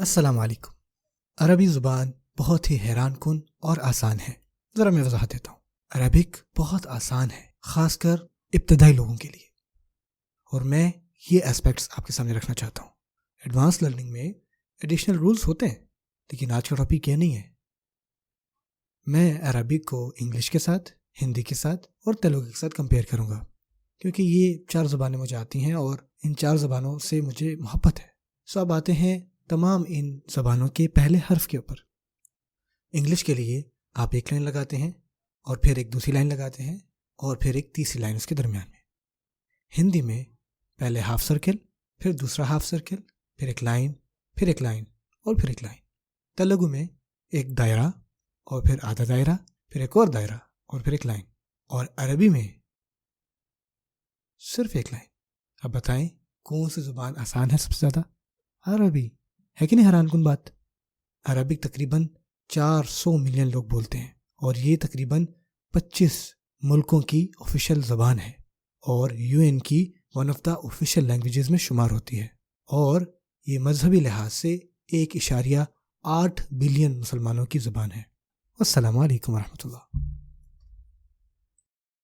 السلام علیکم۔ عربی زبان بہت ہی حیران کن اور آسان ہے۔ ذرا میں وضاحت دیتا ہوں۔ عربک بہت آسان ہے، خاص کر ابتدائی لوگوں کے لیے، اور میں یہ اسپیکٹس آپ کے سامنے رکھنا چاہتا ہوں۔ ایڈوانس لرننگ میں ایڈیشنل رولز ہوتے ہیں، لیکن آج کا ٹاپک یہ نہیں ہے۔ میں عربک کو انگلش کے ساتھ، ہندی کے ساتھ اور تیلگو کے ساتھ کمپیئر کروں گا، کیونکہ یہ 4 زبانیں مجھے آتی ہیں اور ان 4 زبانوں سے مجھے محبت ہے۔ سو اب آتے ہیں تمام ان زبانوں کے پہلے حرف کے اوپر۔ انگلش کے لیے آپ ایک لائن لگاتے ہیں اور پھر ایک دوسری لائن لگاتے ہیں اور پھر ایک تیسری لائن اس کے درمیان میں۔ ہندی میں پہلے ہاف سرکل، پھر دوسرا ہاف سرکل، پھر ایک لائن، پھر ایک لائن اور پھر ایک لائن۔ تیلگو میں ایک دائرہ اور پھر آدھا دائرہ، پھر ایک اور دائرہ اور پھر ایک لائن۔ اور عربی میں صرف ایک لائن۔ اب بتائیں کون سی زبان آسان ہے سب سے زیادہ؟ عربی ہے کہ نہیں؟ حیران کن بات۔ عربک تقریباً 400 ملین لوگ بولتے ہیں، اور یہ تقریباً 25 ملکوں کی آفیشیل زبان ہے، اور UN کی one of the official languages میں شمار ہوتی ہے، اور یہ مذہبی لحاظ سے 1.8 بلین مسلمانوں کی زبان ہے۔ السلام علیکم ورحمۃ اللہ۔